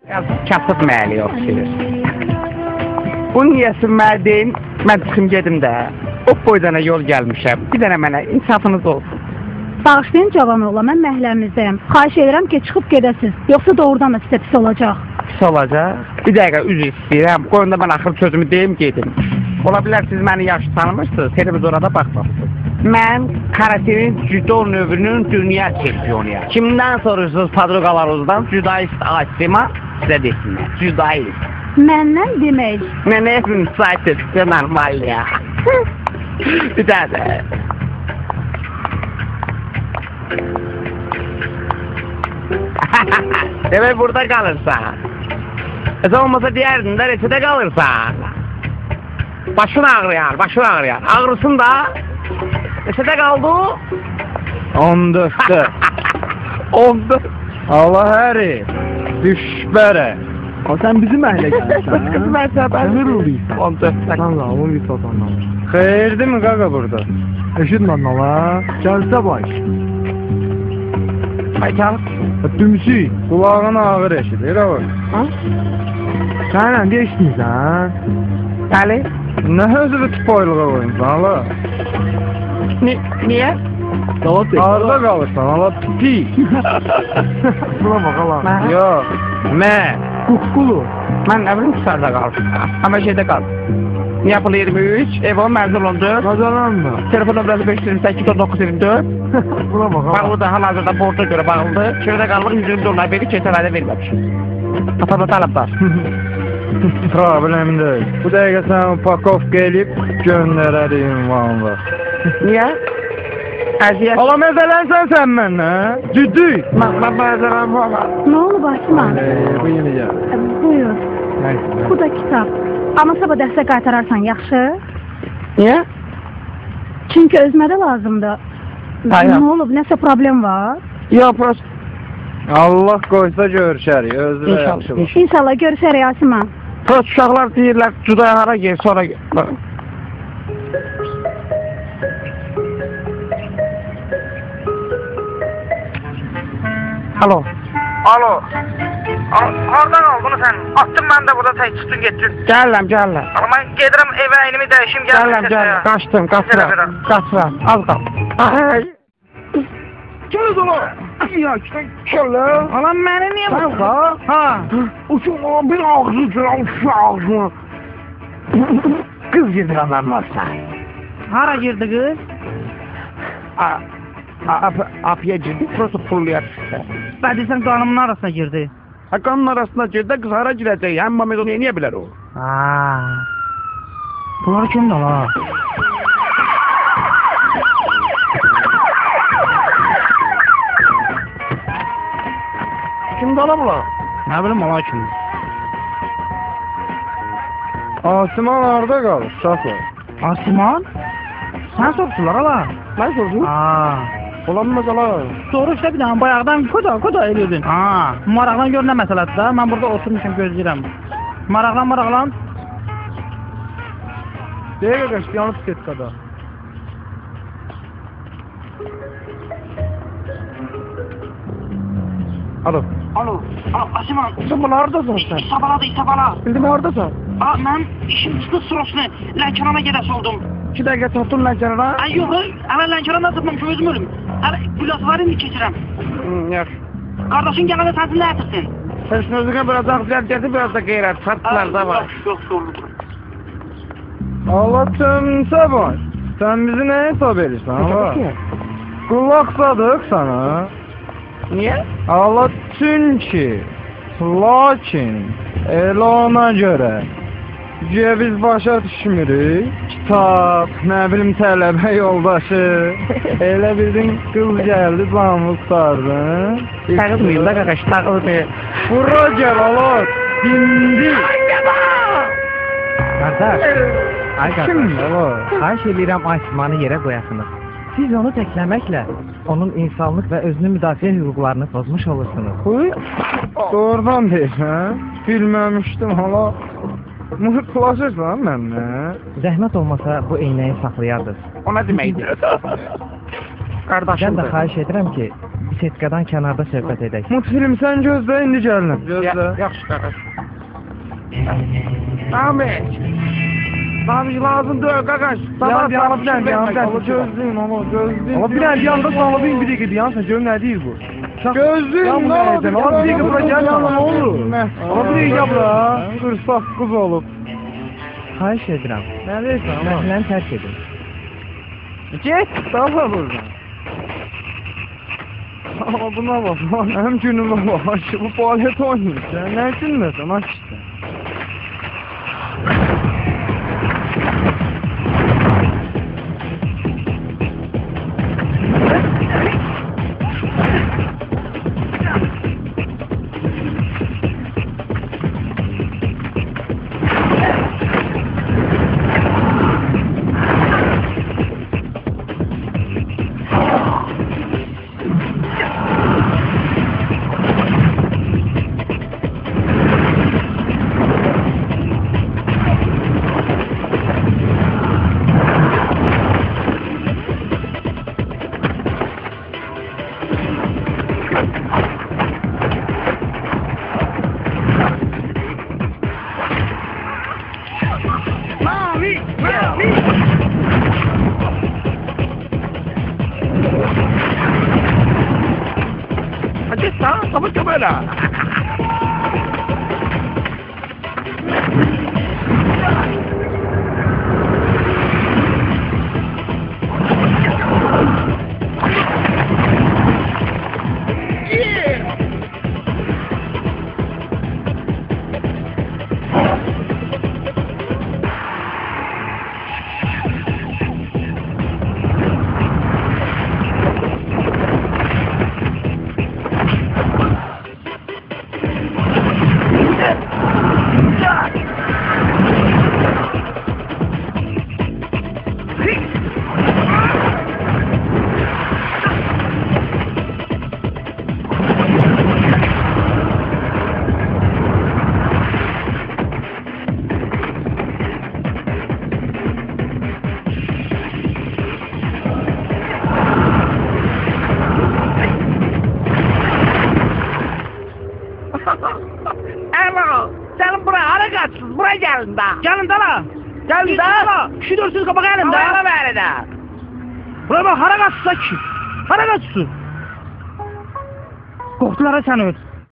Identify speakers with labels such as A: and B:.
A: Kasıb məli oxşayır. Bu niyəsi mənə deyin, mən çıxım gedim də. O boydana yol gəlmişəm. Bir dənə mənə insafınız olsun.
B: Bağışlayın cavan oğla, mən məhəlləmizdəyim. Xahiş edirəm ki, çıxıb gedəsiniz. Yoxsa doğrudan da sizə pis olacaq.
A: Pis olacaq. Bir dəqiqə üzr istəyirəm. Qoyun da mən axır sözümü deyim, gedim. Ola bilər siz məni yaxşı tanımırsınız, televizorda baxmamışsınız. Mən karatenin judo növünün dünya çempionuyam. Kimdən sorursunuz padroqalarınızdan? Judoist Asima sizə desinlər. Judoist.
B: Məndən demək.
A: Mənə müsait etsə normal ya. Bir dənə. Demək burada qalırsan. Sən olmasa deyərdin də reçetə qalırsan. Başın ağrıyar, başın ağrıyar. Ağrısın da. Reçetə qaldı.
C: 14'te.
A: 14.
C: Allah heri. Düşbere. Sen bizim aile gelmişsin.
A: Kız ben səbər.
C: Ne ruluysan?
A: 14.
C: Allah onu bir satanlar. Xeyirdi mi qaqa burada? Eşitmədin ala. Gəlsə baş.
A: Baykal.
C: Dümsü. Kulağın ağır eşidir o.
A: Ha?
C: Sen ne eşitmirsən?
A: Bəli.
C: Ne özü tıpoyluğa koyunsan ala?
A: Niyə?
C: Ağırda kalırsan ala pi. Buna bak ala. Yok. Me. Kukulu.
A: Mən nə bilim qısarda qaldım. Amma şeydə qaldım. Yapılı 23, ev o mərzul 14.
C: Kazanan mı?
A: Telefon nömrəsi 528 924.
C: Buna bak ala.
A: Bağlıdır, hal-hazırda borca görə bağlıdır. Şurada qalıq 120 dollar verib, keçən ayda verməmişim. Atamda talab var.
C: Problem değil. Bu dəqiqə sən upakovka elib göndərərik ünvanla.
A: Niyə? Əziyyət.
C: Ala məzələnsən sən mənlə, düdük.
A: Mən məzələm var.
B: Ne oldu Basman?
C: Bu yeni gəl.
B: Buyur.
C: Nəysə.
B: Bu da kitap. Ama sabah dəstə qaytararsan yaxşı.
A: Niyə?
B: Çünkü özümə də lazımdır.
A: Hayır.
B: Ne olub, nəsə problem var?
A: Yox, prost.
C: Allah qoysa görüşərik, özü də yaxşı var.
B: İnşallah görüşərik Asiman.
A: Prost uşaqlar deyirlər, cudaya hara gel, sonra gel. Alo. Alo. Hardan aldın sən? Attın mən də burada tək çıxdın getdin. Gəlirəm. Amma mən gedirəm evə əynimi dəyişim gəlirəm. Gəlirəm. Qaçdım, qaçıram. Az qal. Ay. Gəl ola. Ya, şöyle. Alan məni niyə baxsa? Ha. Uçun bir ağzı, ağzı. Kız girdi anlamazsa. Hara girdi kız? Apıya girdi, prosto pulluya çıxdı. Bədəsən qanımın arasına girdi. Ha, qanımın arasına girdi, qız hara girəcək? Həm Mamed onu niyə bilər o? Haa. Bunları kimdir ala? Kimdir ala bunlar? Nə bilim ala kimdir?
C: Asiman harada qalır, uşaqlar?
A: Asiman? Sən soruşurlar ala? Mən soruşur? Haa. Olanmaz ala. Soru işte bir dənə, bayaqdan koda eliyordun. Haa. Maraqlan gör nə məsələdir də, mən burada oturmuşum gözləyirəm. Maraqlan.
C: Dəqiqə qaç, yanıb ketkada. Alo.
A: Asiman. Sən bunu haradasan sən? İsabala. Bildim haradasan? Mən işim çıxdı sırasını, Lənkərana gedəsi oldum. 2 dəqiqə çatdın Lənkərana? Yox, hələ Lənkərana tutmamışım, özüm ölüm. Hələ Gülasvarını keçirəm. Yaxşı. Qardaşın gələndə sənsin nə etirsin? Sən üçün özünə biraz ağzıyar gedib, biraz da qeyrət, çarptılar da var. Yox, doğrudur.
C: Allah tümsə baş. Sən bizi nə hesab edirsən ala? Qulaq sadıq sana.
A: Niyə?
C: Allah çünki, lakin, elə ona görə. Güya biz başa düşmürük. Kitab, nə bilim tələbə yoldaşı. Elə bildin qız gəldi, zamı qutardın.
A: Tağılmayın da qaqaş, tağılmayın.
C: Bura gəl ala, dindi.
D: Qardaş, ay qardaş,
C: Kimdir ala?
D: xahiş edirəm Asimanı yerə qoyasınız. Siz onu təkləməklə onun insanlıq və özünü müdafiə hüquqlarını pozmuş olursunuz.
C: Doğrudan deyirsən, bilməmişdim hala. Mutlaşırsan mənlə?
D: Zəhmət olmasa bu eynəyi saxlayardınız.
A: O nə deməkdir?
D: Mən də
A: Qardaşımdır.
D: xahiş edirəm ki, setkadan kənarda söhbət edək.
C: Mutfilm sən gözlə, indi gəlirəm. Gözlə.
A: Yaxşı qardaş. Ahmet. Abi lazım deyil qardaş.
C: Yan gözlüyüm ama gözlüyüm.
E: Ama bir an bir anda sağladığın bir dakika diyan sen görün ne değil bu?
C: Gözlüyüm ne oldu?
E: Ama bir dakika bura gelme ne olur? Ama bir dakika bura.
C: Fırsat kız olup.
D: Xahiş edirəm.
C: Ne deyirsən ama?
D: Məhləni tərk edin.
C: Get, daha buradan. Ama buna bak, hem günüme bak, bu palet oynuyor. Sen ne gülmesen aç işte.
A: Hadi sağ, sabır böyle. Erman, senin buraya hara kaçsın, buraya gelin daha. Gelin daha. Gelin daha. Şu dörsünüz kapak gelin daha. Hara ver daha. Buraya bak, hara kaçsın ki. Hara kaçsın. Korktular ha seni öt.